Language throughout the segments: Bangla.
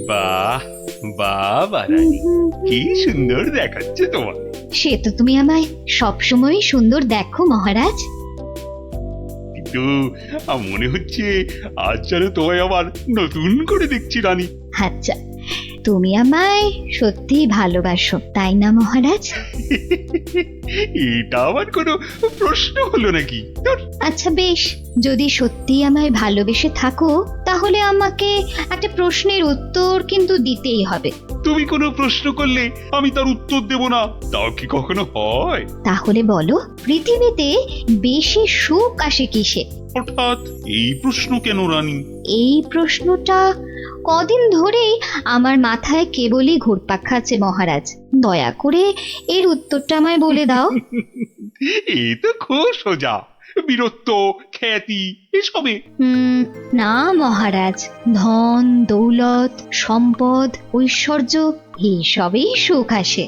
বাহ বাহ রানী, কি সুন্দর দেখাচ্ছে তোমার। সে তো তুমি আমায় সবসময় সুন্দর দেখো মহারাজ। কিন্তু মনে হচ্ছে আজ যেন তোমায় আবার নতুন করে দেখছি রানী। আচ্ছা, তুমি আমায় সত্যি ভালোবাসো তাই না মহারাজ? এটা আবার কোনো প্রশ্ন হলো নাকি? আচ্ছা বেশ, যদি সত্যি আমায় ভালোবেসে থাকো তাহলে আমাকে একটা প্রশ্নের উত্তর কিন্তু দিতেই হবে। তুমি কোনো প্রশ্ন করলে আমি তার উত্তর দেব না, তাও কি কখনো হয়? তাহলে বলো, পৃথিবীতে বেশি সুখ আসে কিসে? হঠাৎ এই প্রশ্ন কেন রানী? এই প্রশ্নটা কদিন ধরেই আমার মাথায় কেবলই ঘুরপাক খাচ্ছে মহারাজ। দয়া করে এর উত্তরটা আমায় বলে দাও। এ তো খুব সোজা, বীরত্ব, খ্যাতি এসবে। না মহারাজ, ধন দৌলত সম্পদ ঐশ্বর্য এইসবেই সুখ আসে।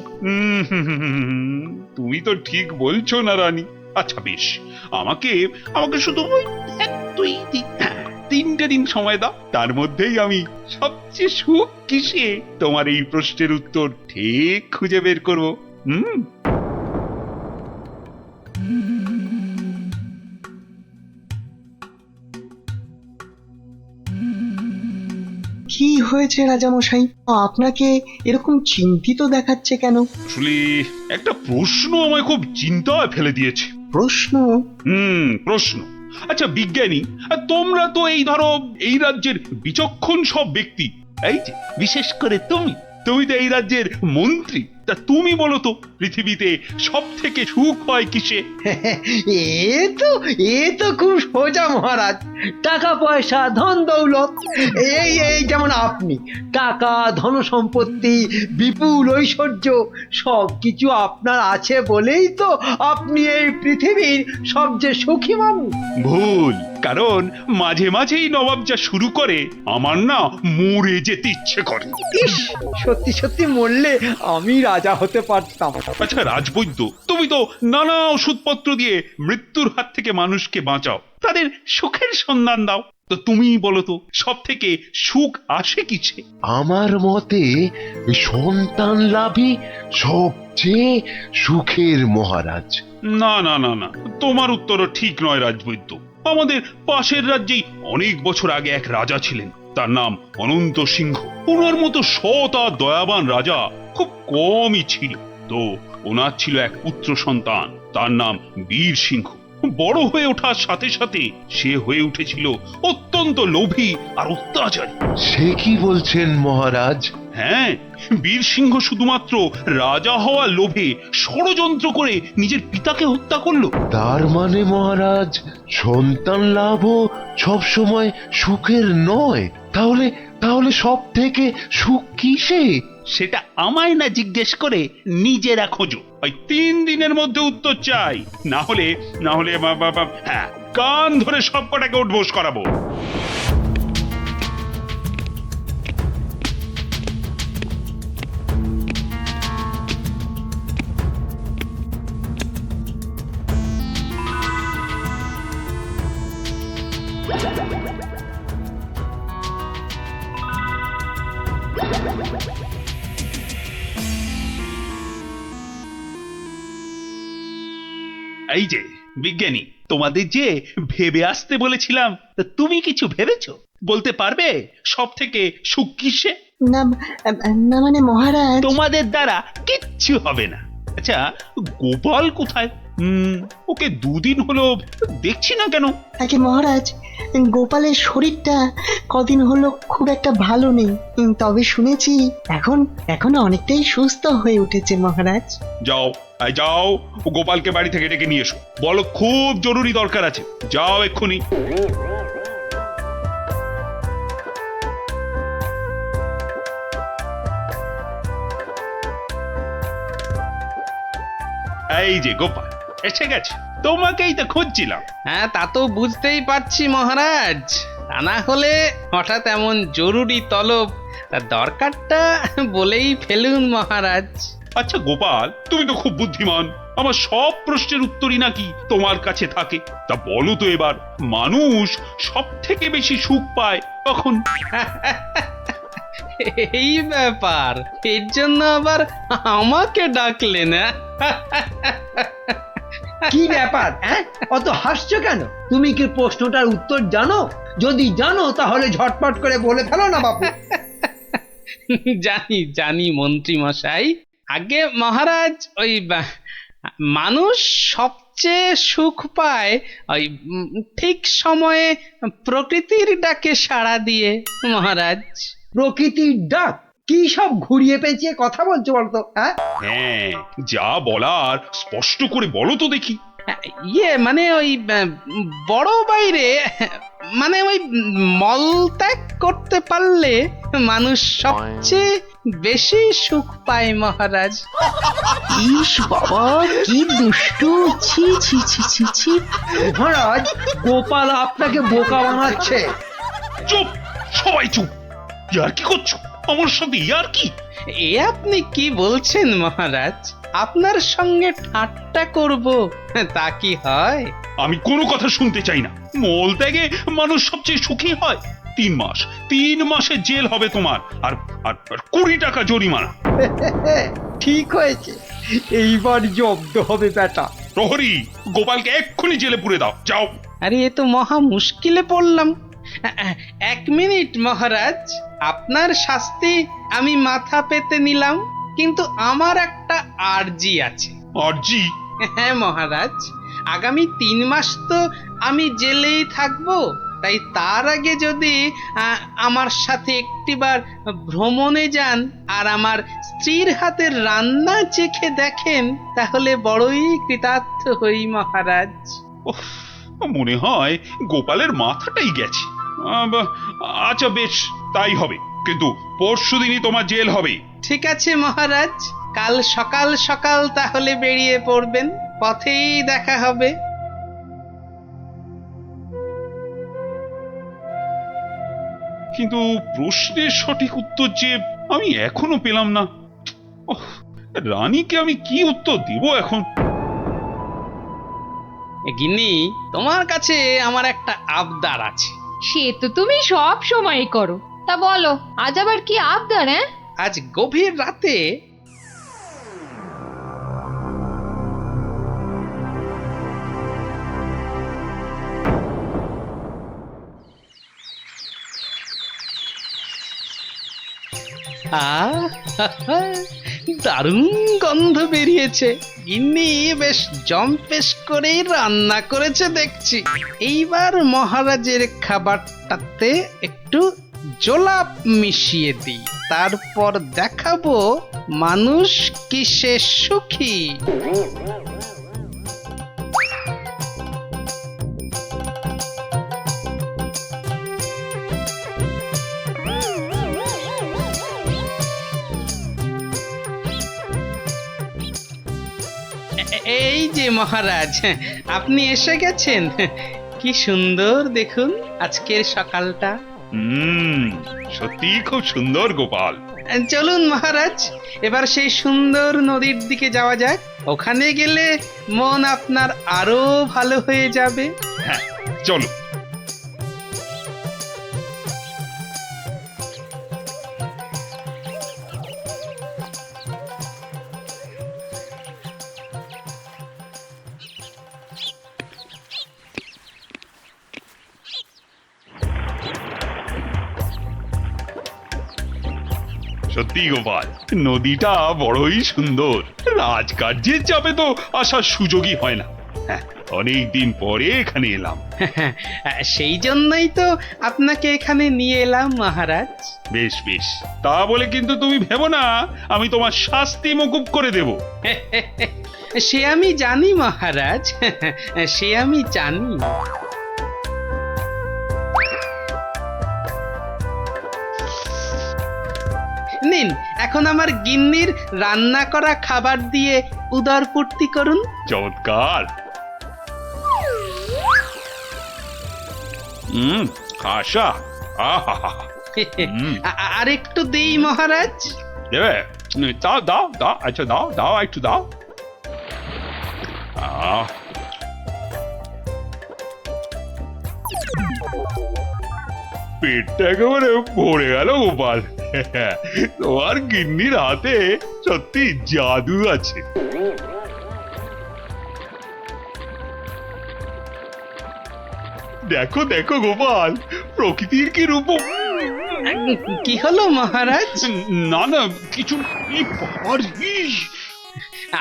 তুমি তো ঠিক বলছো না রানী। আচ্ছা বেশ, আমাকে আমাকে শুধু ওই এক দুই তিনটে দিন সময় দাও, তার মধ্যেই আমি সবচেয়ে সুখ কিসে তোমার এই প্রশ্নের উত্তর ঠিক খুঁজে বের করবো। কি হয়েছে রাজামশাই, আপনাকে এরকম চিন্তিত দেখাচ্ছে কেন? আসলে একটা প্রশ্ন আমায় খুব চিন্তায় ফেলে দিয়েছে। প্রশ্ন? প্রশ্ন। আচ্ছা বিজ্ঞানী, তোমরা তো এই ধরো এই রাজ্যের বিচক্ষণ সব ব্যক্তি, এই যে বিশেষ করে তুমি তুমি তো এই রাজ্যের মন্ত্রী, তা তুমি বলো তো পৃথিবীতে সব থেকে সুখ হয় কিসে? এ তো খুব সোজা মহারাজ, টাকা পয়সা ধন দৌলত। এই যেমন আপনি, টাকা ধন সম্পত্তি বিপুল ঐশ্বর্য সবকিছু আপনার আছে বলেই তো আপনি এই পৃথিবীর সবচেয়ে সুখী মানুষ। ভুল, কারণ মাঝে মাঝেই নবাব যা শুরু করে আমার না মরে যেতে ইচ্ছে করে। ইস, সত্যি সত্যি মরলে আমি রাজা হতে পারতাম। আচ্ছা রাজবৈদ্য, তুমি তো নানা ওষুধপত্র দিয়ে মৃত্যুর হাত থেকে মানুষকে বাঁচাও, তাদের সুখের সন্ধান দাও, তো তুমি বলো তো সব থেকে সুখ আসে কিসে? আমার মতে সন্তান লাভই সবচেয়ে সুখের মহারাজ। না না না না, তোমার উত্তরও ঠিক নয় রাজবৈদ্য। আমাদের পাশের রাজ্যেই অনেক বছর আগে এক রাজা ছিলেন, তার নাম অনন্ত সিংহ। ওনার মতো সৎ আর দয়াবান রাজা খুব কমই ছিল। তো ওনার ছিল এক পুত্র সন্তান, তার নাম বীর সিংহ। বড় হয়ে ওঠার সাথে সাথে সে হয়ে উঠেছিল অত্যন্ত লোভী আর অত্যাচারী। সে কি বলছেন মহারাজ? হ্যাঁ, বীর সিংহ শুধুমাত্র রাজা হওয়ার লোভে ষড়যন্ত্র করে নিজের পিতাকে হত্যা করলো। তার মানে মহারাজ সন্তান লাভও সব সময় সুখের নয়। তাহলে তাহলে সব থেকে সুখ কিসে? সেটা আমায় না জিজ্ঞেস করে নিজেরা খোঁজো। ওই 3 দিনের মধ্যে উত্তর চাই, না হলে হ্যাঁ, কান ধরে সব কটাকে উঠবোস করাবো। এই যে বিজ্ঞানী, তোমাদের যে ভেবে আসতে বলেছিলাম, তা তুমি কিছু ভেবেছো? বলতে পারবে সব থেকে সুখ কিসে? না না মানে মহারাজ, তোমাদের দ্বারা কিচ্ছু হবে না। আচ্ছা গোপাল কোথায়? ওকে 2 দিন হলো দেখছি না কেন? আগে মহারাজ, গোপালের শরীরটা কদিন হলো খুব একটা ভালো নেই, তবে শুনেছি এখন অনেকটাই সুস্থ হয়ে উঠেছে মহারাজ। যাও যাও, ও গোপালকে বাড়ি থেকে ডেকে নিয়ে এসো, বলো খুব জরুরি দরকার আছে, যাও এক্ষুনি। এই যে গোপাল এসে গেছে, তোমাকেই তো খুঁজছিলাম। হ্যাঁ, তা তো বুঝতেই পারছি মহারাজ, তা না হলে হঠাৎ এমন জরুরি তলব, দরকারটা বলেই ফেলুন মহারাজ। আচ্ছা গোপাল, তুমি তো খুব বুদ্ধিমান, আমার সব প্রশ্নের উত্তরই নাকি তোমার কাছে থাকে। তা বলো তো এবার, মানুষ সব থেকে বেশি সুখ পায় কখন? এই ব্যাপার, এর জন্য আবার আমাকে ডাকলে না? কি ব্যাপার হ্যাঁ, অত হাসছো কেন? তুমি কি প্রশ্নটার উত্তর জানো? যদি জানো তাহলে ঝটপট করে বলে ফেলো না বাপু। জানি জানি মন্ত্রী মশাই। আগে মহারাজ, ওই মানুষ সবচেয়ে সুখ পায় ওই ঠিক সময়ে প্রকৃতির ডাকে সাড়া দিয়ে মহারাজ। প্রকৃতির ডাক? কি সব ঘুরিয়ে পেঁচিয়ে কথা বলছো বলতো হ্যাঁ? হ্যাঁ, যা বলার স্পষ্ট করে বলো তো দেখি। ইয়ে মানে ওই বড় বাইরে, মানে ওই মলত্যাগ করতে পারলে মানুষ সবচেয়ে বেশি সুখ পায় মহারাজ। ইস বাবা, কি দুষ্টু! ছি ছি ছি ছি ছি! মহারাজ, গোপাল আপনাকে বোকা বানাচ্ছে। চুপ, সবাই চুপ। ইয়ার কি করছো আমার সাথে? ইয়ার কি? এ আপনি কি বলছেন মহারাজ? আপনার সঙ্গে ঠাট্টা করব তা কি হয়? আমি কোনো কথা শুনতে চাই না। মল ত্যাগে মানুষ সবচেয়ে সুখী হয়। 3 মাসের জেল হবে তোমার, আর আর 20 টাকা জরিমানা। ঠিক হয়েছে, এইবার জব্দ হবে বেটা। প্রহরী, গোপালকে এক্ষুনি জেলে পুরে দাও, যাও। আরে এ তো মহা মুশকিলে পড়লাম। 1 মিনিট মহারাজ, আপনার শাস্তি আমি মাথা পেতে নিলাম, কিন্তু আমার একটা আর্জি আছে। আরজি? হ্যাঁ মহারাজ, আগামী 3 মাস তো আমি জেলেই থাকবো, তাই তার আগে যদি আমার সাথে একটিবার ভ্রমণে যান আর আমার স্ত্রীর হাতের রান্না চেখে দেখেন, তাহলে বড়ই কৃতার্থ হই মহারাজ। উফ, মনে হয় গোপালের মাথাটাই গেছে। আচ্ছা বেশ, তাই হবে, কিন্তু পরশুদিনই তোমার জেল হবে। ঠিক আছে মহারাজ, কাল সকাল সকাল তাহলে বেরিয়ে পড়বেন, পথেই দেখা হবে। কিন্তু প্রশ্নের সঠিক উত্তর যে আমি এখনো পেলাম না। ওহ, রানীকে আমি কি উত্তর দিব এখন? গিন্নি, তোমার কাছে আমার একটা আবদার আছে। সে তো তুমি সব সময় করো। তা বলো, আজ আবার কি আবদার? হ্যাঁ, আজ গভীর রাতে দারুণ গন্ধ বেরিয়েছে। গিন্নি বেশ জম্পেশ করেই রান্না করেছে দেখছি। এইবার মহারাজের খাবারটাতে একটু জোলাপ মিশিয়ে দিই, তারপর দেখাবো মানুষ কিসে সুখী। এই যে মহারাজ, আপনি এসে গেছেন। কি সুন্দর দেখুন আজকের সকালটা। সত্যি খুব সুন্দর গোপাল। চলুন মহারাজ, এবার সেই সুন্দর নদীর দিকে যাওয়া যাক। ওখানে গেলে মন আপনার আরো ভালো হয়ে যাবে। হ্যাঁ, চলো। সত্যি গোপাল, নদীটা বড়ই সুন্দর। রাজকার্যের চাপে তো আসার সুযোগই হয় না। হ্যাঁ, অনেকদিন পরে এখানে এলাম। সেই জন্যই তো আপনাকে এখানে নিয়ে এলাম মহারাজ। বেশ বেশ, তা বলে কিন্তু তুমি ভেবো না আমি তোমার শাস্তি মকুব করে দেব। সে আমি জানি মহারাজ, সে আমি জানি। নিন, এখন আমার গিন্নির রান্না করা খাবার দিয়ে উদর পূর্তি করুন। চমৎকার। আশা, আহা, আর একটু দেই মহারাজ। দেবে? দাও দাও দাও, আচ্ছা দাও দাও, একটু দাও। পেটটা একেবারে ভরে গেল গোপাল। তোমার গিন্নির হাতে সত্যি জাদু আছে। দেখো দেখো গোপাল, প্রকৃতির কি রূপ। কি হলো মহারাজ? না না কিছু, এই বাবার ইস!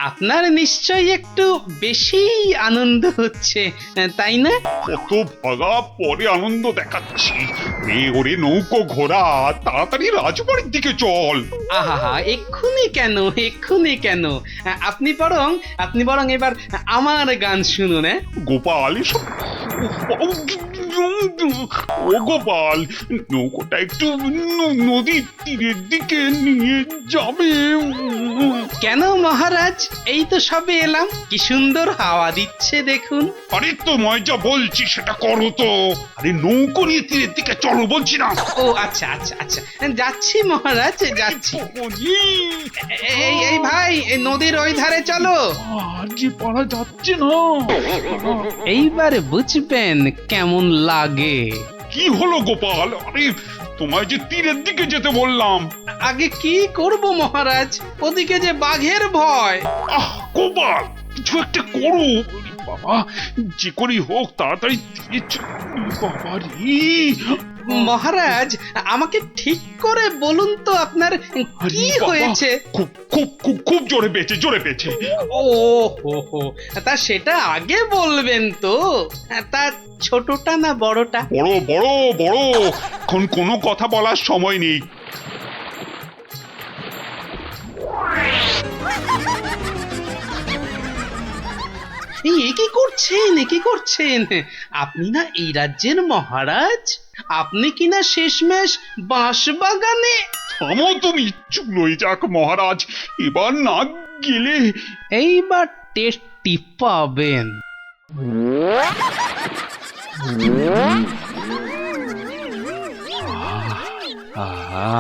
আপনার নিশ্চয়ই একটু বেশি আনন্দ হচ্ছে, তাই না? কত ভাগা পরে আনন্দ দেখাচ্ছি। ওরে নৌকো ঘোড়া, তাড়াতাড়ি রাজবাড়ির দিকে চল। আহা, এক্ষুনি কেন, এক্ষুনি কেন? আপনি বরং এবার আমার গান শুনুন। গোপাল এসব, ও গোপাল, নৌকোটা একটু নদীর তীরের দিকে নিয়ে যাবে। কেন মহারাজ, এই তো সবে এলাম, কি সুন্দর হাওয়া দিচ্ছে দেখুন। আরে তোমায় যা বলছি সেটা করো তো। আরে নৌকো নিয়ে তীরের দিকে চলো বলছি না। ও আচ্ছা আচ্ছা আচ্ছা, যাচ্ছি মহারাজ, যাচ্ছি। এই ভাই, এই নদীর ওই ধারে চলো। যে পারা যাচ্ছে না। এইবার বুঝবেন কেমন লাগে। কি হলো গোপাল? আরে তোমায় যে তীরের দিকে যেতে বললাম। আগে কি করব মহারাজ, ওদিকে যে বাঘের ভয়। আহ গোপাল, কিছু একটা করো। ওরে বাবা, যে করেই হোক তাড়াতাড়ি তীরে বাবা রে। মহারাজ, আমাকে ঠিক করে বলুন তো আপনার আরে কি বাবা, হয়েছে? খুব খুব খুব খুব জোরে পেয়েছে, জোরে পেয়েছে। ও হো, তা সেটা আগে বলবেন তো। তা ছোটটা না বড়টা? বড় বড় বড়, এখন কোনো কথা বলার সময় নেই। এই কি করছেন? আপনি না এই রাজ্যের মহারাজ? আপনি কি না শেষমেশ বাঁশ বাগানে? থামো তুমি, চুলোই যাক মহারাজ, এবার না গেলে। এইবার টেস্টি পাবেন। আহা,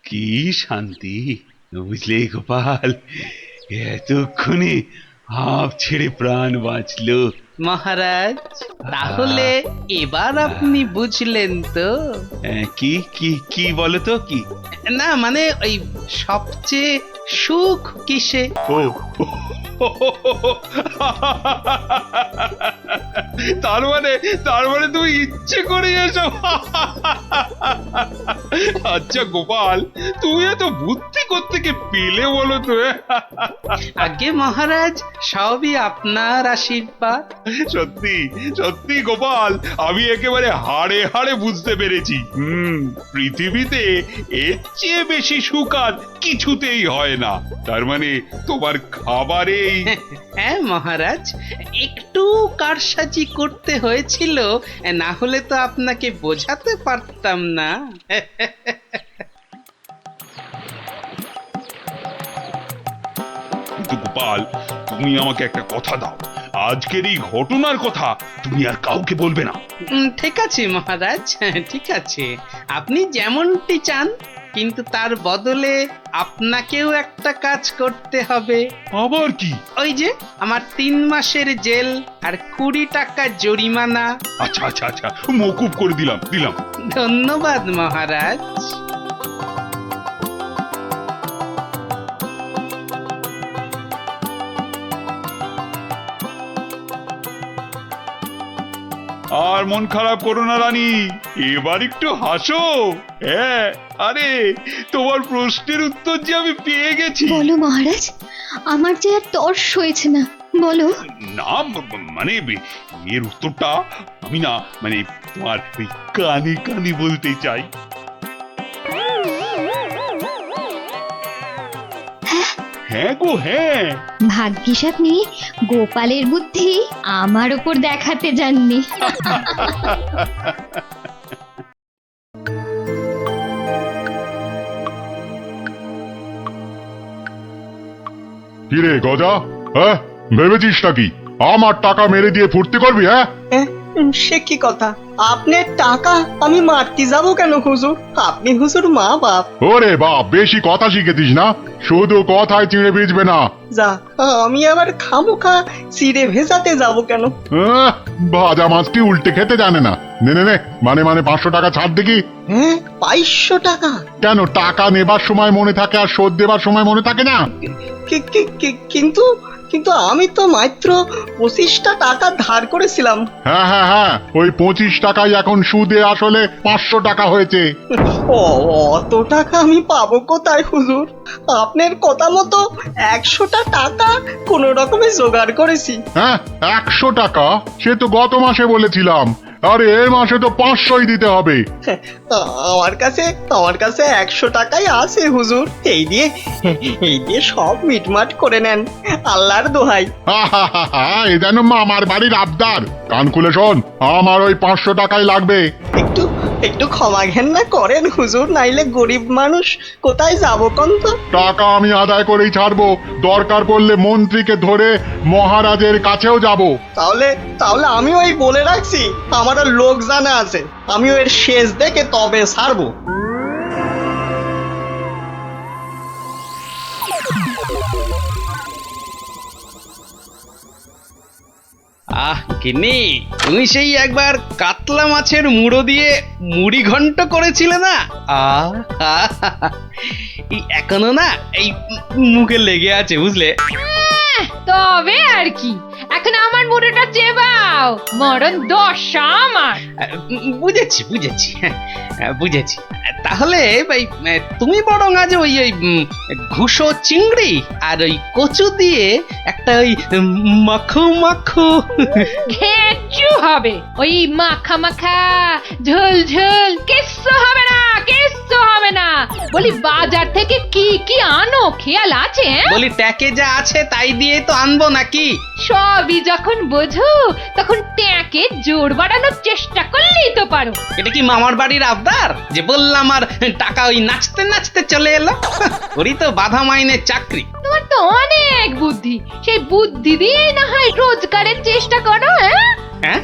কি শান্তি, বুঝলে গোপাল, এতক্ষণে হাঁপ ছেড়ে প্রাণ বাঁচলো। মহারাজ, তাহলে এবার আপনি বুঝলেন তো? কি কি কি বলো তো, কি? না মানে ওই সবচেয়ে সুখ কিসে? ও তার মানে তুমি ইচ্ছে করে এসব। আচ্ছা গোপাল, তুমি এত বুদ্ধি কোত্থেকে পেলে বলো তো? আগে মহারাজ, সবই আপনার আশীর্বাদ। সত্যি সত্যি গোপাল, আমি একেবারে হাড়ে হাড়ে বুঝতে পেরেছি। পৃথিবীতে এর চেয়ে বেশি সুখ আর কিছুতেই হয় না। তার মানে তোমার খাবারেই। হ্যাঁ মহারাজ, একটু কারসাজি করতে হয়েছিল, না হলে তো আপনাকে বোঝাতে পারতাম না। কিন্তু গোপাল, তুমি আমাকে একটা কথা দাও, আজকের এই ঘটনার কথা তুমি আর কাউকে বলবে না। ঠিক আছে মহারাজ, ঠিক আছে, আপনি যেমনটি চান, কিন্তু তার বদলে আপনাকেও একটা কাজ করতে হবে। আবার কি? ওই যে আমার 3 মাসের জেল আর 20 টাকা জরিমানা। আচ্ছা আচ্ছা আচ্ছা, মকুব করে দিলাম। ধন্যবাদ মহারাজ। আর মন খারাপ করো না রানী, এবার একটু হাসো। হ্যাঁ, আরে তোমার প্রশ্নের উত্তর যে আমি পেয়ে গেছি। বলো মহারাজ, আমার যে আর তর্স হয়েছে না, বলো। না মানে এর উত্তরটা আমি না মানে তোমার ওই কানে কানে বলতে চাই। হ্যাঁ গো হ্যাঁ। ভাগ্যিস আপনি গোপালের বুদ্ধি আমার ওপর দেখাতে যাননি। কিরে গজা, হ্যাঁ ভেবেছিস নাকি আমার টাকা মেরে দিয়ে ফুর্তি করবি? হ্যাঁ সে কি কথা? আপনার টাকা আমি মারতে যাবো কেন হুজুর? আপনি হুজুর মা বাপ। ওরে বাপ, বেশি কথা শিখেছিস না, শুধু কথায় চিড়ে ভিজবে না। যা, আমি আবার খামোখা চিড়ে ভেজাতে যাবো কেন? ভাজা মাছটি উল্টে খেতে জানে না, নে নে নে, মানে মানে 500 টাকা ছাড় দেখি। হ্যাঁ 2200 টাকা? কেন, টাকা নেবার সময় মনে থাকে আর শোধ দেবার সময় মনে থাকে না? কিন্তু কিন্তু আমি তো মাত্র 25টা টাকা ধার করেছিলাম। হ্যাঁ হ্যাঁ হ্যাঁ, ওই 25 টাকাই এখন সুদে আসলে 500 টাকা হয়েছে। অত টাকা আমি পাবো কোথায় হুজুর? আপনার কথা মতো 100টা টাকা কোন রকমে জোগাড় করেছি। হ্যাঁ 100 টাকা? সে তো গত মাসে বলেছিলাম। আরে এ মাসে তো 500ই দিতে হবে। আমার কাছে 100 টাকাই আছে হুজুর। এই দিয়ে সব মিটমাট করে নেন, আল্লাহর দোহাই। এ যেন মামার বাড়ির আবদার। কান খুলে শোন, আমার ওই 500 টাকাই লাগবে। একটু ক্ষমা ঘেন্না করেন হুজুর, নাইলে গরিব মানুষ কোথায় যাবো কোন তো? টাকা আমি আদায় করেই ছাড়বো, দরকার পড়লে মন্ত্রীকে ধরে মহারাজের কাছেও যাব। তাহলে আমি ওই বলে রাখছি, আমারও লোক জানা আছে, আমি ওর শেষ দেখে তবে ছাড়বো। গিন্নি, তুমি সেই একবার কাতলা মাছের মুড়ো দিয়ে মুড়ি ঘন্ট করেছিলে না? এই এখনো না এই মুখে লেগে আছে, বুঝলে? তবে আর কি, এখন আমার মুড়োটা চেবাও, মরণ দশা আমার। বুঝেছি বুঝেছি। তাহলে ভাই তুমি বরং আজ ওই ঘুষো চিংড়ি আর ওই কচু দিয়ে একটা ওই মাখো মাখো ঘেঁচু হবে। ওই মাখা মাখা ঝোল ঝোল কিচ্ছু হবে না, কিচ্ছু হবে না। বলি বাজার থেকে কি কি আনো খেয়াল আছে? বলি ট্যাকে যা আছে তাই দিয়ে তো আনবো নাকি? সবই যখন বোঝো তখন ট্যাকে জোর বাড়ানোর চেষ্টা করলেই তো পারো। এটা কি মামার বাড়ির আবদার যে বললাম আর টাকা ওই নাচতে নাচতে চলে এলো? ওরই তো বাধা মাইনের চাকরি। তোমার তো অনেক বুদ্ধি, সেই বুদ্ধি দিয়ে না হয় রোজগারের চেষ্টা করো। হ্যাঁ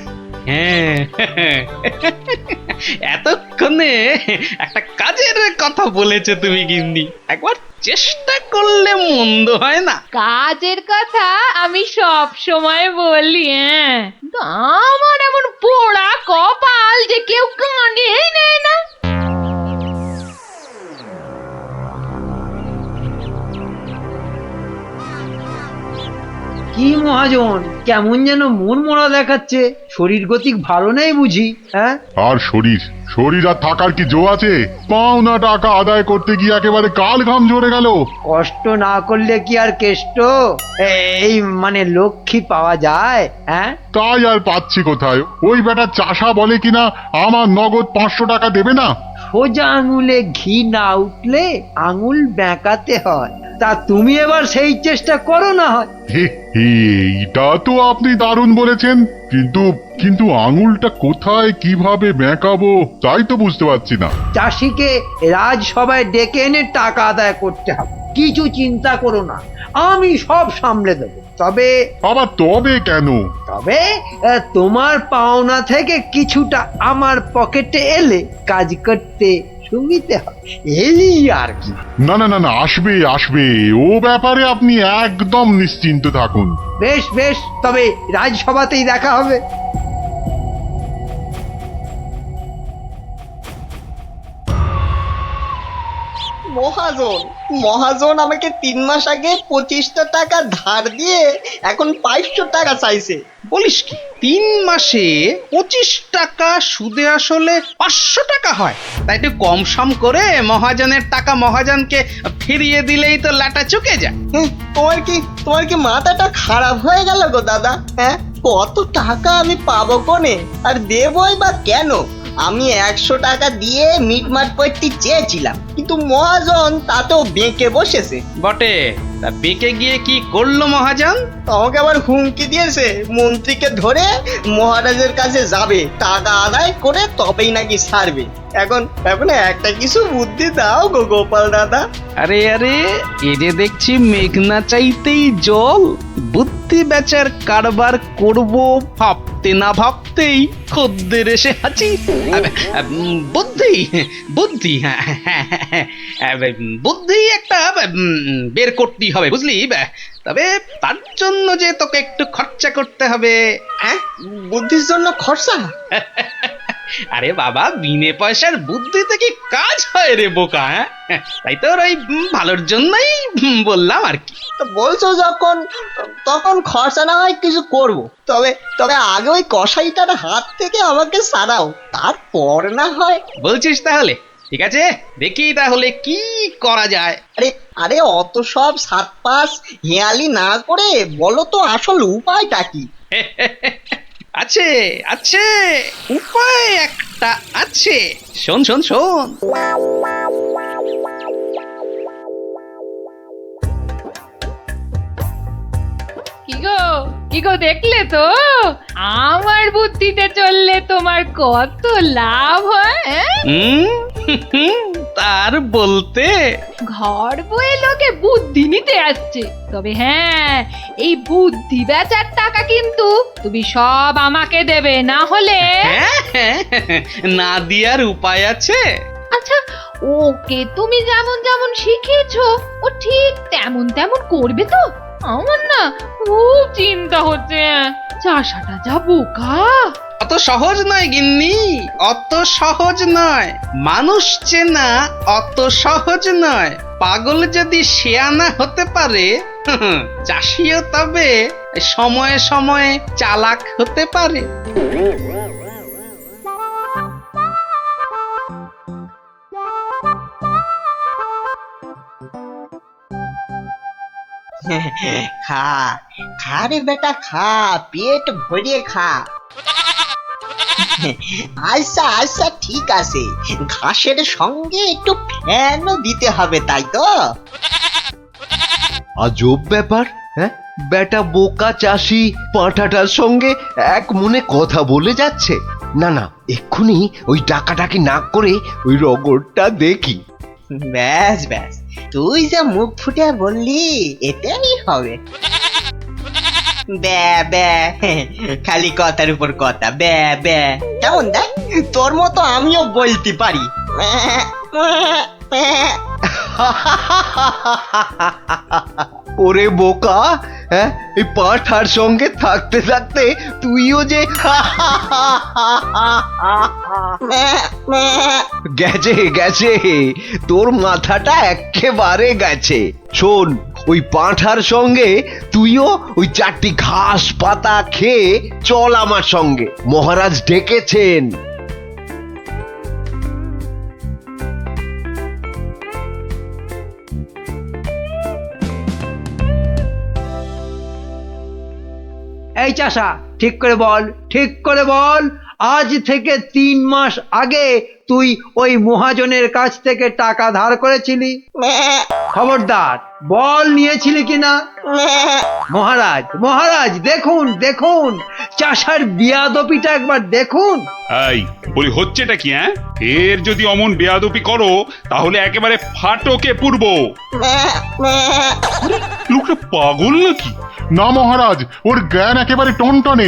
এতক্ষণে একটা কাজের কথা বলেছো তুমি গিন্নি, একবার চেষ্টা করলে মন্দ হয় না। কাজের কথা আমি সব সময় বলি, কিন্তু আমার এমন পোড়া কপাল যে কেউ কানেই নেয় না। কি মহাজন, কেমন যেন মন মরা দেখাচ্ছে, শরীর গতিক ভালো নেই বুঝি? হ্যাঁ, আর শরীর আর থাকার কি জো আছে? পাওনা টাকা আদায় করতে গিয়ে একেবারে কাল ঘাম ঝরে গেল। কষ্ট না করলে কি আর কেষ্ট এই মানে লক্ষ্মী পাওয়া যায়? হ্যাঁ, তাই আর পাচ্ছি কোথায়? ওই বেটা চাষা বলে কিনা আমার নগদ 500 টাকা দেবে না। সোজা আঙুলে ঘি না উঠলে আঙুল বেঁকাতে হয়। তা তুমি এবার সেই চেষ্টা করো না হয়। এইটা তো আপনি দারুণ বলেছেন, কিন্তু আঙুলটা কোথায় কিভাবে বেঁকাবো তাই তো বুঝতে পারছি না। চাষিকে রাজসভায় ডেকে এনে টাকা আদায় করতে হবে, কিছু চিন্তা করো না, আমি সব সামলে দেবো। তবে কেন? তবে তোমার পাওনা থেকে কিছুটা আমার পকেটে এলে কাজ করতে সুবিধে হবে, এই আর কি। না না না না, আসবে, ও ব্যাপারে আপনি একদম নিশ্চিন্ত থাকুন। বেশ, তবে রাজসভাতেই দেখা হবে। মহাজন আমাকে 3 মাস আগে 25টা টাকা ধার দিয়ে এখন 500 টাকা চাইছে। বলিস কি, 3 মাসে 25 টাকা সুদে আসলে 500 টাকা হয়? তাই একটু কম সম করে মহাজনের টাকা মহাজনকে ফিরিয়ে দিলেই তো লাটা চুকে যায়। তোমার কি মাথাটা খারাপ হয়ে গেল গো দাদা? হ্যাঁ, কত টাকা আমি পাবো কোনে, আর দেবই বা কেন? আমি 100 টাকা দিয়ে মিটমাট করতে চেয়েছিলাম, কিন্তু মহাজন তাতেও বেঁকে বসেছে। বটে, তা বেঁকে গিয়ে কি করলো মহাজন? আমাকে আবার হুমকি দিয়েছে, মন্ত্রীকে ধরে মহারাজের কাছে যাবে, টাকা আদায় করে তবেই নাকি ছাড়বে। এখন একটা কিছু বুদ্ধি দাও গো গোপাল দাদা। আরে এ যে দেখছি মেঘনা চাইতেই জল। বুদ্ধি বেচার কারবার করব ভাবতে না ভাবতেই খদ্দের এসে হাজির। বুদ্ধি বুদ্ধি একটা বের করতেই হবে, বুঝলি? তবে তার জন্য যে তোকে একটু খরচা করতে হবে। হ্যাঁ, বুদ্ধির জন্য খরচা? আরে বাবা, বিনে পয়সার বুদ্ধিতে কি কাজ হয় রে বোকা, হ্যাঁ? তাই তোর ওই ভালোর জন্যই বললাম আর কি। তো বলছো যখন, তখন খরচা না হয় কিছু করব। তবে তবে আগে ওই কসাইটার হাত থেকে আমাকে সারাও, তারপর না হয়। বলছিস তাহলে? ঠিক আছে, দেখি তাহলে কি করা যায়। আরে আরে অত সব সাত পাঁচ হেয়ালি না করে বলো তো আসল উপায়টা কি? আছে আছে, উপায় একটা আছে। শোন শোন শোন। কি গো দেখলে তো আমার বুদ্ধিতে চললে তোমার কত লাভ হয়, হ্যাঁ? তার বলতে ঘর বয়ে লোকে বুদ্ধি নিতে আসছে, তবে হ্যাঁ, এই বুদ্ধি বেচার টাকা কিন্তু তুমি সব আমাকে দেবে, না হলে হ্যাঁ, না দিয়ার উপায় আছে। আচ্ছা, ওকে তুমি যেমন যেমন শিখিয়েছো ও ঠিক তেমন তেমন করবে তো? আমার না খুব চিন্তা হচ্ছে, চাষাটা যা বোকা। অত সহজ নয় গিন্নি, অত সহজ নয়। মানুষ চেনা অত সহজ নয়। পাগল যদি শেয়ানা হতে পারে, চাষিও তবে সময়ে সময়ে চালাক হতে পারে। খা খা রে বেটা, খা, পেট ভরিয়ে খা। আচ্ছা আচ্ছা ঠিক আছে, ঘাসের সঙ্গে একটু ফ্যানও দিতে হবে, তাই তো? আজব ব্যাপার, হ্যাঁ? বেটা বোকা চাষি পাঁঠাটার সঙ্গে এক মনে কথা বলে যাচ্ছে। না না, এক্ষুনি ওই ডাকাডাকি না করে ওই রগরটা দেখি। ব্যাস ব্যাস, তুই যা মুখ ফুটে বললি এটাই হবে। ব্যা ব্যা, খালি কথার উপর কথা, ব্যা ব্যা। কেমন দেখ, তোর মতো আমিও বলতে পারি। ওরে বোকা, হ্যাঁ, এই পাঁঠার সঙ্গে থাকতে থাকতে তুইও যে গেছে গেছে, তোর মাথাটা একেবারে গেছে। শোন, ওই পাঁঠার সঙ্গে তুইও ওই 4টি ঘাস পাতা খেয়ে চল আমার সঙ্গে, মহারাজ ডেকেছেন। এই চাষা, ঠিক করে বল, ঠিক করে বল, আজ থেকে 3 মাস আগে তুই ওই মহাজনের কাছ থেকে টাকা ধার করেছিলি? খবরদার বল, নিয়েছিলি কিনা? মহারাজ মহারাজ, দেখুন দেখুন, চাষার বিয়াদপিটা একবার দেখুন। এই বলি, হচ্ছেটা কি? হ্যাঁ, এর যদি অমন বেয়াদপি করো তাহলে একেবারে ফাটকে পুরবো। লোকটা পাগল নাকি? না মহারাজ, ওর জ্ঞান একেবারে টনটনে।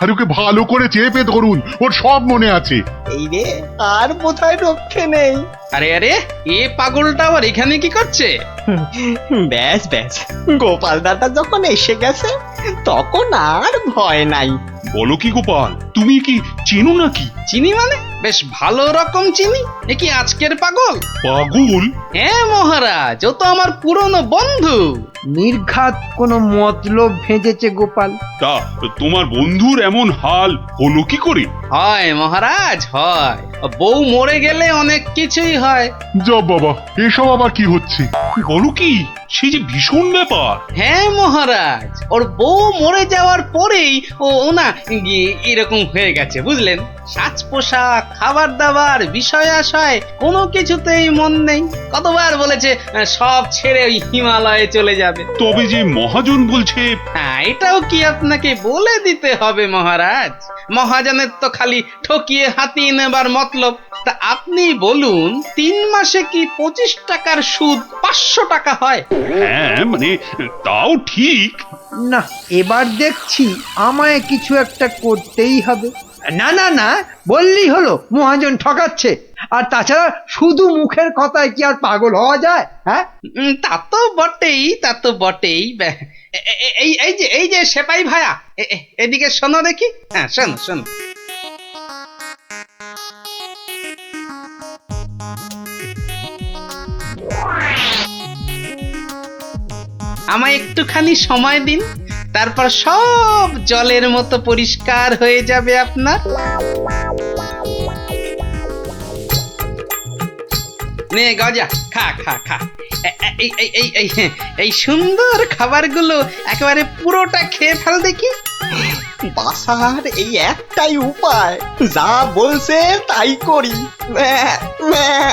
আরে ওকে ভালো করে চেপে ধরুন, ওর সব মনে আছে। এই রে, আর বোধহয় রক্ষে নেই। আরে আরে, এ পাগলটা আবার এখানে কি করছে? ব্যাস ব্যাস, গোপাল দাদা যখন এসে গেছে তখন আর ভয় নাই। বলো কি গোপাল, তুমি কি চেনো নাকি? চিনি মানে? বেশ ভালো রকম চিনি। এ কি আজকের পাগল? পাগল? হ্যাঁ মহারাজ, ও তো আমার পুরনো বন্ধু। নির্ঘাত কোনো মতলব ভেজেছে গোপাল। তা তোমার বন্ধুর এমন হাল হলো কি করে? হয় মহারাজ, হয়। বউ মরে গেলে অনেক কিছুই হয়। জব বাবা, এসব আবার কি হচ্ছে? বলো কি, সে যে ভীষণ ব্যাপার। হ্যাঁ মহারাজ, ওর বউ মরে যাওয়ার পরেই ও না এরকম হয়ে গেছে, বুঝলেন? সাজ পোশাক, খাবার দাবার, বিষয় আশয় কোনো কিছুতেই মন নেই। কতবার বলেছে সব ছেড়ে ওই হিমালয়ে চলে যাবে। তবে যে মহাজন বলছে। হ্যাঁ, এটাও কি আপনাকে বলে দিতে হবে মহারাজ? মহাজনের তো খালি ঠকিয়ে হাতিয়ে নেবার মতলব। তা আপনি বলুন, 3 মাসে কি 25 টাকার সুদ 500 টাকা হয়? হ্যাঁ মানে, তাও ঠিক। না, এবার দেখছি আমায় কিছু একটা করতেই হবে। না না না, বললেই হলো মহাজন ঠকাচ্ছে। আর তাছাড়া শুধু মুখের কথায় কি আর পাগল হওয়া যায়? হ্যাঁ, তা তো বটেই, তা তো বটেই। এই যে সেপাই ভায়া, এদিকে শোনো দেখি। হ্যাঁ, শোনো শোনো। আমায় একটুখানি সময় দিন, তারপর সব জলের মতো পরিষ্কার হয়ে যাবে আপনার। নে গজা, খা খা খা। এই সুন্দর খাবারগুলো একেবারে পুরোটা খেয়ে ফেল দেখি। বাসার এই একটাই উপায়, যা বলছে তাই করি। ম্যাঁ, ম্যাঁ।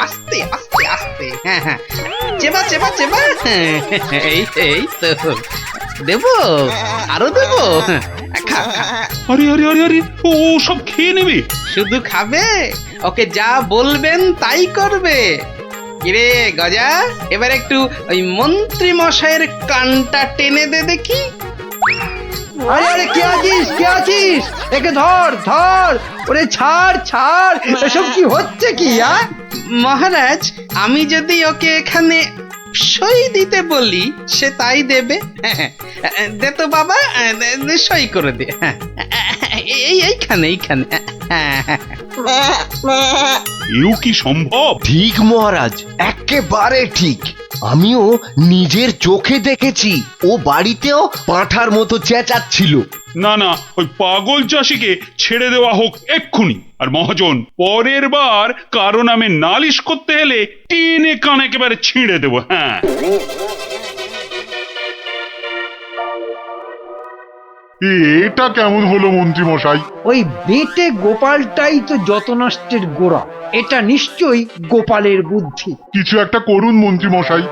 আস্তে আস্তে আস্তে, হ্যাঁ হ্যাঁ, চেবা চেবা চেবা। এই তো দেবো, আরো দেবো। খা খা। আরে আরে আরে আরে, ও সব খেয়ে নেবে? শুধু খাবে, ওকে যা বলবেন তাই করবে। কিরে গজা, এবার একটু ওই মন্ত্রী মশাইয়ের কানটা টেনে দে দেখি। আরে আরে, কে আছিস, কে আছিস? একে ধর ধর। ওরে ছাড় ছাড়, এসব কি হচ্ছে কি? মহারাজ, আমি যদি ওকে এখানে সই দিতে বলি সে তাই দেবে। দে তো বাবা, সই করে দে। এইখানে এইখানে। ম্যাঁ, ম্যাঁ। এও কি সম্ভব? ঠিক মহারাজ, একেবারে ঠিক। আমিও নিজের চোখে দেখেছি, ও বাড়িতেও পাঁঠার মতো চেঁচাচ্ছিল। না না, ওই পাগল চাষিকে ছেড়ে দেওয়া হোক এক্ষুনি। আর মহাজন, পরের বার কারো নামে নালিশ করতে এলে টেনে কান একেবারে ছিঁড়ে দেবো। হ্যাঁ, এটা কেমন হলো মন্ত্রী মশাই? ওই বেটে গোপালটাই তো যত নষ্টের গোড়া। এটা নিশ্চয়ই গোপালের বুদ্ধি। কিছু একটা করুন মন্ত্রী মশাই।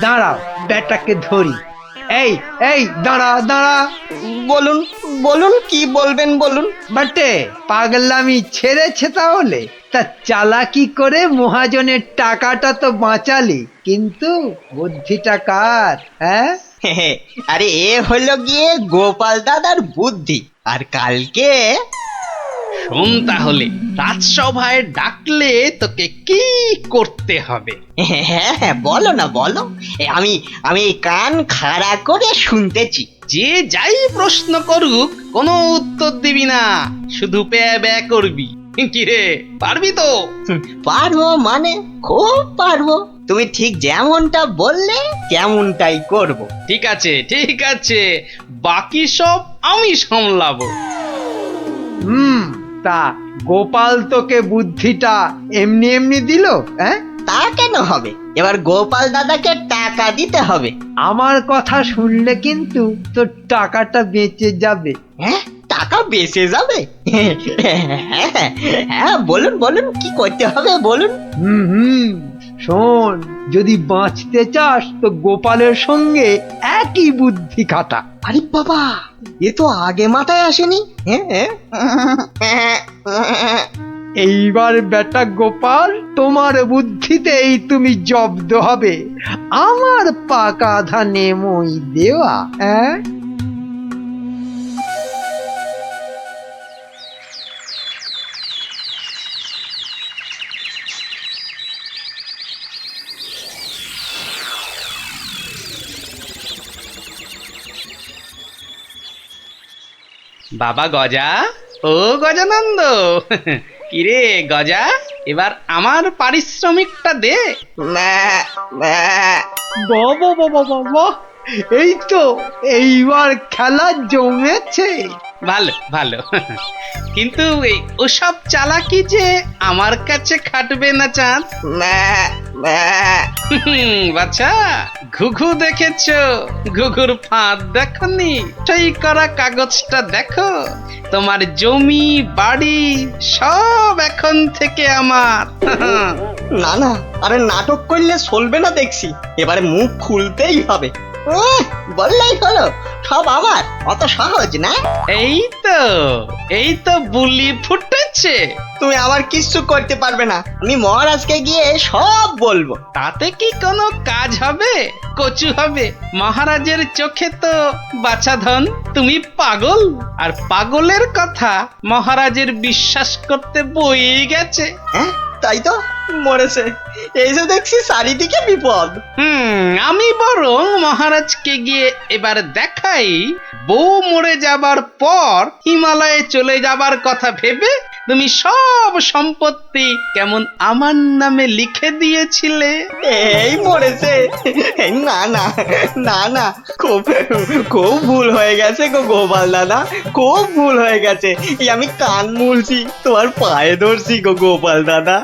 দাঁড়াও, বেটাকে ধরি। এই এই, দাঁড়া দাঁড়া। বলুন, বলুন, কি বলবেন বলুন। বাটে, পাগলামি ছেড়েছে তাহলে? তা চালাকি করে মহাজনের টাকাটা তো বাঁচালি, কিন্তু বুদ্ধিটা কার? হ্যাঁ, আরে এ হলো গিয়ে গোপাল দাদার বুদ্ধি। আর কালকে শোন তাহলে, রাজসভায় ডাকলে তোকে কি করতে হবে? হ্যাঁ হ্যাঁ, বলো না বলো। আমি আমি কান খাড়া করে শুনতেছি। যে যাই প্রশ্ন করুক কোনো উত্তর দিবি না, শুধু প্যা ব্যা করবি। কিরে, পারবি তো? পারবো মানে খুব পারবো। তুমি ঠিক যেমনটা বললে তেমনটাই করব। ঠিক আছে ঠিক আছে, বাকি সব আমি সামলাবো। তা গোপাল তোকে বুদ্ধিটা এমনি এমনি দিল? হ্যাঁ, তা কেন হবে? এবার গোপাল দাদাকে টাকা দিতে হবে। আমার কথা শুনলে কিন্তু তোর টাকাটা বেঁচে যাবে। হ্যাঁ, টাকা বেঁচে যাবে? হ্যাঁ হ্যাঁ, বলুন বলুন, কি করতে হবে বলুন। হুম, শোন, যদি বাঁচতে চাস তো গোপালের সঙ্গে একই বুদ্ধি খাটা। আরে বাবা, এ তো আগে মাথায় আসেনি। এইবার বেটা গোপাল, তোমার বুদ্ধিতেই তুমি জব্দ হবে। আমার পাকা ধানে মই দেওয়া। হ্যাঁ, বাবা গজা, ও গজানন্দ, কিরে গজা, এবার আমার পারিশ্রমিকটা দে। বাবা বাবা বাবা, এই তো এইবার খেলা জমেছে। ভালো ভালো, কিন্তু এই ওসব চালাকি যে আমার কাছে খাটবে না চাঁদ। বাচ্চা, ঘুঘু দেখেছো? ঘুঘুর ফাঁদ দেখনি? সই করা কাগজটা দেখো। তোমার জমি বাড়ি সব এখন থেকে আমার। না না, আরে নাটক করলে চলবে না দেখছি। এবারে মুখ খুলতেই হবে। বললেই হলো সব আমার, অত সহজ না। এই তো বুলি ফুটেছে। তুমি আমার কিচ্ছু করতে পারবে না। আমি মহারাজকে গিয়ে সব বলবো। তাতে কি কোনো কাজ হবে? কচু হবে। মহারাজের চোখে তো বাছাধন তুমি পাগল, আর পাগলের কথা মহারাজের বিশ্বাস করতে বই গেছে। হ্যাঁ, তাই তো মরেছে। এই যে দেখছি চারিদিকে বিপদ। আমি বরং মহারাজকে গিয়ে এবার দেখাই, বউ মরে যাবার পর হিমালয়ে চলে যাবার কথা ভেবে তুমি সব সম্পত্তি কেমন আমার নামে লিখে দিয়েছিলে। এই মরেছে। এই না না না না, খুব খুব ভুল হয়ে গেছে গো গোপাল দাদা, খুব ভুল হয়ে গেছে। এই আমি কান মুলছি, তোমার পায়ে ধরছি গো গোপাল দাদা,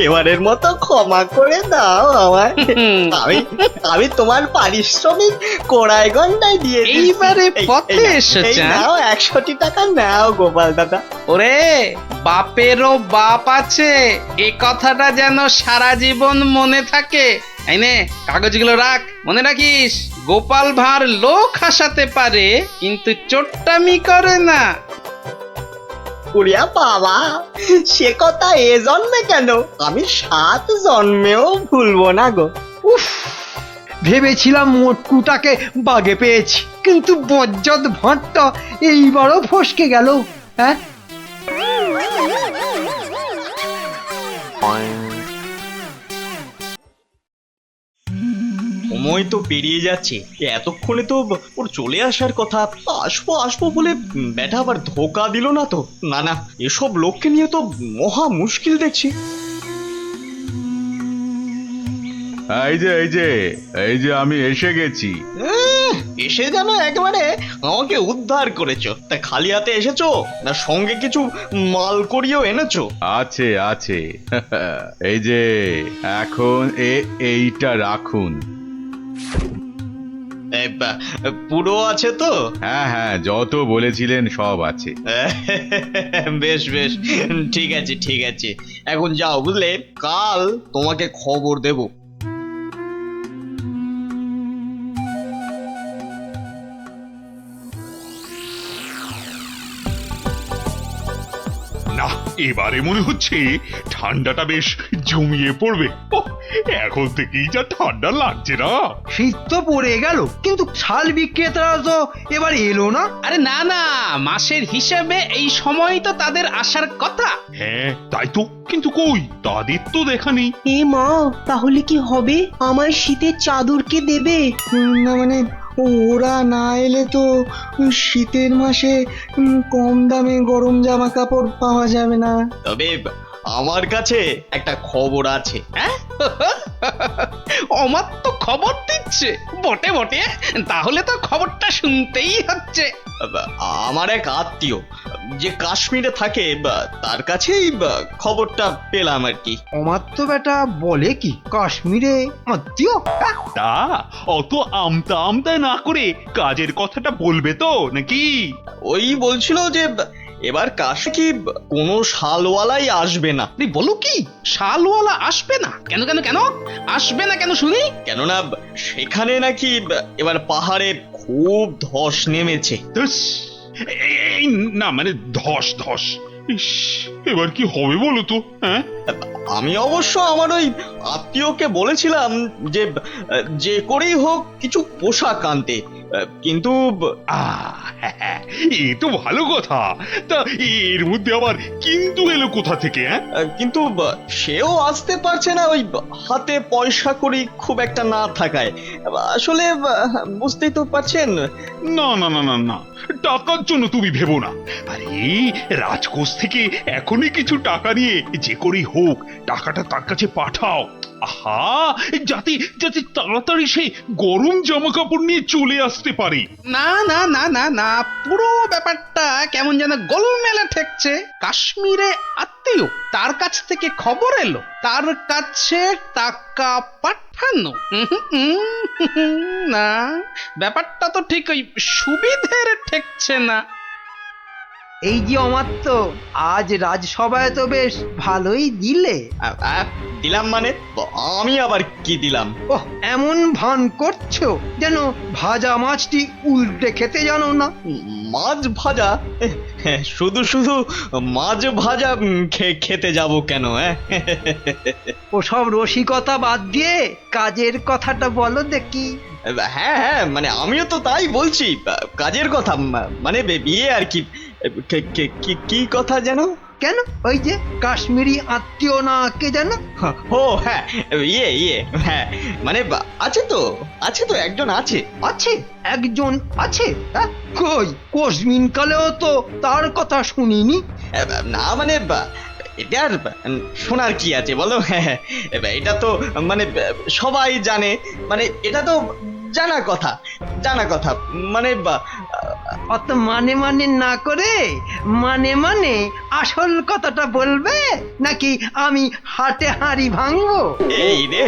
এবারের মতো ক্ষমা করে দাও আমায়। আমি আমি তোমার পারিশ্রমিক কোড়ায় গন্ডায় দিয়ে দিচ্ছি। এইবারে পথে এই এসেছে। নাও 100টি টাকা নাও গোপাল দাদা। ওরে বাপেরও বাপ আছে, এ কথাটা যেন সারা জীবন মনে থাকে। এই নে কাগজগুলো রাখ, মনে রাখিস গোপাল ভাঁড় লোক হাসাতে পারে কিন্তু চোট্টামি করে না। উড়িয়া বাবা, সে কথা এ জন্মে কেন, আমি 7 জন্মেও ভুলবো না গো। উফ, ভেবেছিলাম মোটকুটাকে বাগে পেয়েছি, কিন্তু বজ্জত ভাঁটটা এইবারও ফসকে গেল। হ্যাঁ, সময় তো পেরিয়ে যাচ্ছে, এতক্ষণে তো ওর চলে আসার কথা। আসবো আসবো বলে ব্যাটা আবার ধোকা দিল না তো? না না, এসব লোককে নিয়ে তো মহা মুশকিল দেখছি। এই যে আমি এসে গেছি। এসে যেন একেবারে আমাকে উদ্ধার করেছো। তা খালি হাতে এসেছো না সঙ্গে কিছু মাল করিয়েও এনেছো? আছে আছে এই যে এখন এইটা রাখুন। পুরো আছে তো? হ্যাঁ হ্যাঁ, যত বলেছিলেন সব আছে। বেশ বেশ, ঠিক আছে ঠিক আছে, এখন যাও বুঝলে, কাল তোমাকে খবর দেব। না, এবারে মনে হচ্ছে ঠান্ডাটা বেশ জমিয়ে পড়বে। ওহ, এখন থেকেই যা ঠান্ডা লাগছে না। শীত তো পড়ে গেল, কিন্তু শাল বিক্রেতারা তো এবার এলো না। আরে না না, মাসের হিসেবে এই সময় তো তাদের আসার কথা। হ্যাঁ তাই তো, কিন্তু কই তাদের তো দেখা নেই। এ মা, তাহলে কি হবে? আমার শীতের চাদর কে দেবে? না মানে ওরা না এলে তো শীতের মাসে কম দামে গরম জামা কাপড় পাওয়া যাবে না। তবে আমার কাছে একটা খবর আছে। হ্যাঁ আমার তো খবর দিচ্ছে বটে বটে, তাহলে তো খবরটা শুনতেই হচ্ছে। আমার এক আত্মীয় যে কাশ্মীরে থাকে, তার কাছেই খবরটা পেলাম আর কি। আমার তো বেটা বলে কি, কাশ্মীরে আত্মীয়? তা অত আমতা আমতায় না করে কাজের কথাটা বলবে তো নাকি? ওই বলছিল যে এবার কাশি কি কোনো শালওয়ালাই আসবে না। বলো কি, শালওয়ালা আসবে না? কেন কেন কেন আসবে না কেন শুনি? কেননা সেখানে নাকি এবার পাহাড়ে খুব ধস নেমেছে। ধুস, এই না মানে ধস ধস, ইস, এবার কি হবে বলো তো? হ্যাঁ, আমি অবশ্য আমার ওই আত্মীয়কে বলেছিলাম যে যে করেই হোক কিছু পোশাক আনতে, কিন্তু হ্যাঁ, এ তো ভালো কথা। তা এর মধ্যে আবার কিন্তু এলো কোথা থেকে? হ্যাঁ, কিন্তু সেও আসতে পারছে না, ওই হাতে পয়সা করি খুব একটা না থাকায়। আসলে বুঝতেই তো পারছেন। না না না না না, টাকার জন্য তুমি ভেবো না। আরে রাজকোষ থেকে এখনই কিছু টাকা নিয়ে যে করেই হোক টাকাটা তার কাছে পাঠাও। আহা, যাতে যাতে তাড়াতাড়ি সে গরম জামা কাপড় নিয়ে চলে আসতে পারে। না না না না না, পুরো ব্যাপারটা কেমন যেন গোলমেলে ঠেকছে। কাশ্মীরে আত্মীয়, তার কাছ থেকে খবর এলো, তার কাছে টাকা পাঠানো। না, ব্যাপারটা তো ঠিক ওই সুবিধের ঠেকছে না। এই যে অমাত্য, আজ রাজসভায় তো বেশ ভালোই দিলে। দিলাম মানে আমি আবার কি দিলাম? ওহ, এমন ভান করছো যেন ভাজা মাছটি উল্টে খেতে জানো না। মাছ ভাজা? শুধু শুধু মাছ ভাজা খেতে যাব কেন? ওসব রসিকতা বাদ দিয়ে কাজের কথাটা বলো দেখি। হ্যাঁ হ্যাঁ, মানে আমিও তো তাই বলছি, কাজের কথা, মানে বিয়ে আর কি। কি কথা যেন? কেন ওই যে কাশ্মীরি আত্মীয় না কে জানো? ও হ্যাঁ, হ্যাঁ, মানে আছে তো একজন আছে। আছে একজন আছে? হ্যাঁ? কই কোশমিন কালেও তো তার কথা শুনিনি। না মানে এটার শোনার কি আছে বলো? এটা তো মানে সবাই জানে, মানে এটা তো জানা কথা মানে অত মানে মানে না করে মানে আসল কথাটা বলবে, নাকি আমি হাটে হাঁড়ি ভাঙবো? এই রে,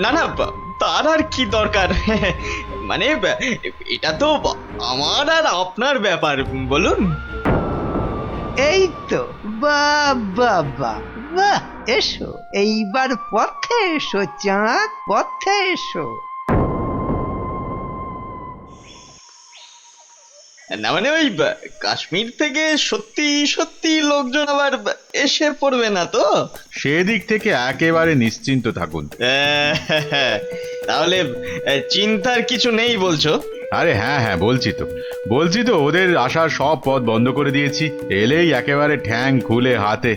না তার আর কি দরকার, মানে এটা তো আমার আর আপনার ব্যাপার, বলুন। এই তো বাহ, এসো এইবার পথে এসো চাঁদ, পথে এসো। না মানে ওই কাশ্মীর থেকে সত্যি লোকজন আবার এসে পড়বে না তো? সেদিক থেকে একেবারে নিশ্চিন্ত থাকুন। তাহলে চিন্তার কিছু নেই বলছো? আরে হ্যাঁ বলছি তো ওদের আসার সব পথ বন্ধ করে দিয়েছি, এলেই একেবারে ঠ্যাং খুলে হাতে।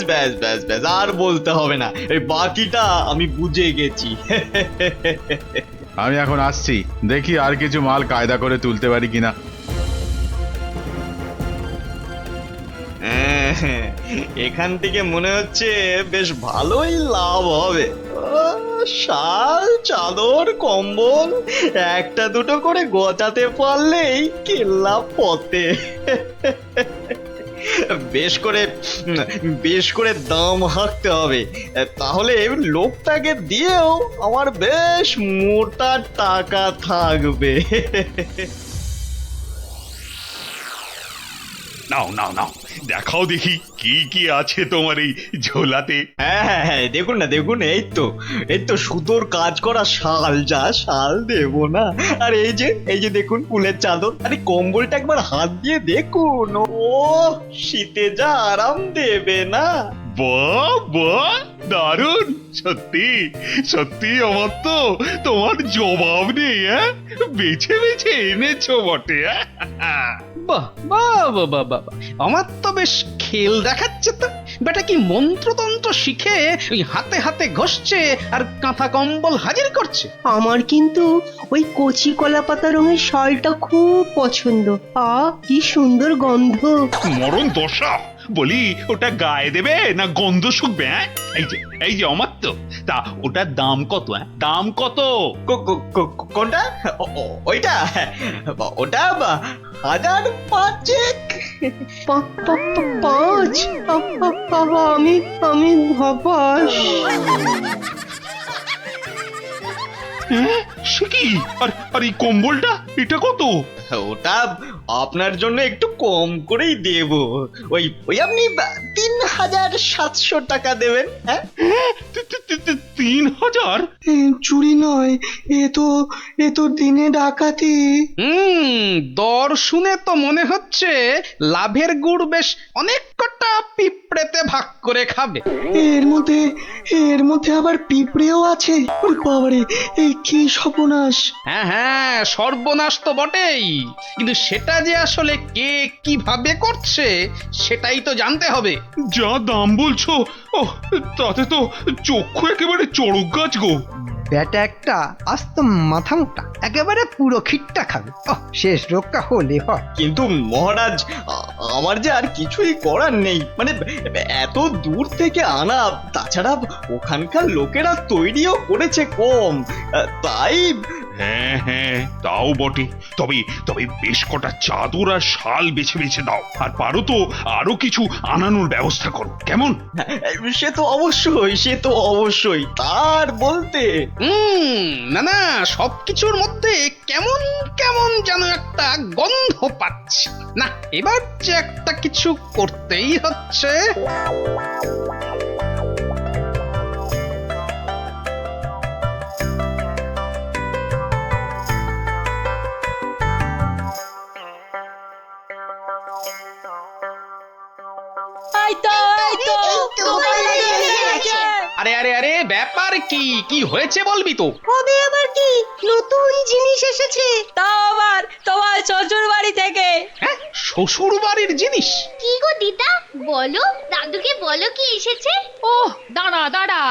ব্যাস আর বলতে হবে না, এই বাকিটা আমি বুঝে গেছি। আমি এখন আসছি, দেখি আর কিছু মাল কায়দা করে তুলতে পারি কিনা। এখান থেকে মনে হচ্ছে বেশ ভালোই লাভ হবে। শাল, চাদর, কম্বল একটা দুটো করে গোছাতে পারলেই কেল্লা পথে। বেশ করে দাম হাঁকতে হবে, তাহলে লোকটাকে দিয়েও আমার বেশ মোটা টাকা থাকবে। নাও দেখাও দেখি কি আছে তোমার এই ঝোলাতে। হ্যাঁ, দেখুন এই তো সুতোর কাজ করা শাল দেবো না? আর এই যে দেখুন ফুলের চাদর, আরে কম্বলটা একবার হাত দিয়ে দেখুন, ও শীতে যা আরাম দেবে না। বাহ দারুণ, সত্যি আমার তো তোমার জবাব নেই। বেছে এনেছো বটে। বাহ, আমার তো বেশ খেল দেখাচ্ছে তো। বেটা কি মন্ত্রতন্ত্র শিখে ওই হাতে হাতে ঘষছে আর কাঁথা কম্বল হাজির করছে। আমার কিন্তু ওই কচি কলা পাতা রঙের শালটা খুব পছন্দ। কি সুন্দর গন্ধ। মরণ দশা, বলি ওটা গায়ে দেবে না গন্ধ শুকবে? এই যে আমার তো, তা ওটার দাম কত? দাম কত? কোনটা? ওইটা 1005। 5? আমি হবাস। সে কি? আর এই কম্বলটা এটা কত? ওটা আপনার জন্য একটু কম করেই দেব, ওই আপনি 3700 টাকা দেবেন। হ্যাঁ, 3000? চুরি নয়, এ তো দিনে ডাকাতি। দর শুনে তো মনে হচ্ছে লাভের গুড় বেশ অনেক কটা পিঁপড়েতে ভাগ করে খাবে। এর মধ্যে আবার পিঁপড়েও আছে? বাবারে, এই কি সর্বনাশ! হ্যাঁ, সর্বনাশ তো বটেই, কিন্তু সেটা যে আসলে কে কিভাবে করছে সেটাই তো জানতে হবে। যা দাম বলছো, তাতে তো চক্ষু একেবারে চড়ক গাছ গো। ব্যাটা একটা আস্ত মাথা মোটা, একেবারে পুরো খিটটা খাবে। শেষ রক্ষা হলে হয়। কিন্তু মহারাজ, আমার যে আর কিছুই করার নেই, মানে এত দূর থেকে আনা, তাছাড়া ওখানকার লোকেরা তৈরিও করেছে কম, তাই। হ্যাঁ, তাও বটে। তবে বেশ কটা চাদর আর শাল বেছে দাও, আর পারো তো আরো কিছু আনানোর ব্যবস্থা করো, কেমন? সে তো অবশ্যই তার বলতে। না, সবকিছুর মধ্যে কেমন যেন একটা গন্ধ পাচ্ছি। না, এবার যে একটা কিছু করতেই হচ্ছে। আরে ব্যাপার কি হয়েছে বলবি তো? হবে আবার কি, নতুন জিনিস এসেছে। তাও আবার তোমার শ্বশুর বাড়ি থেকে। শ্বশুর বাড়ির জিনিস। কি গো দিদা, বলো দাদুকে, বলো কি এসেছে। ওহ দাঁড়া দাঁড়া,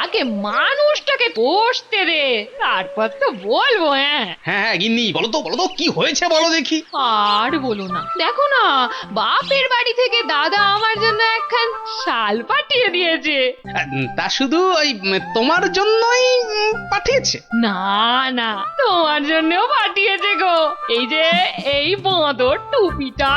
আগে মানুষটাকে বসতে দে, তারপর তো বলবো। হ্যাঁ হ্যাঁ গিন্নি, বলো তো কি হয়েছে বলো দেখি। আর বলো না, দেখো না, বাপের বাড়ি থেকে দাদা আমার জন্য একখান শাল পাঠিয়ে দিয়েছে। তা শুধু ওই তোমার জন্যই পাঠিয়েছে? না না, তোমার জন্যও পাঠিয়েছে গো। এই যে এই বাঁদর টুপিটা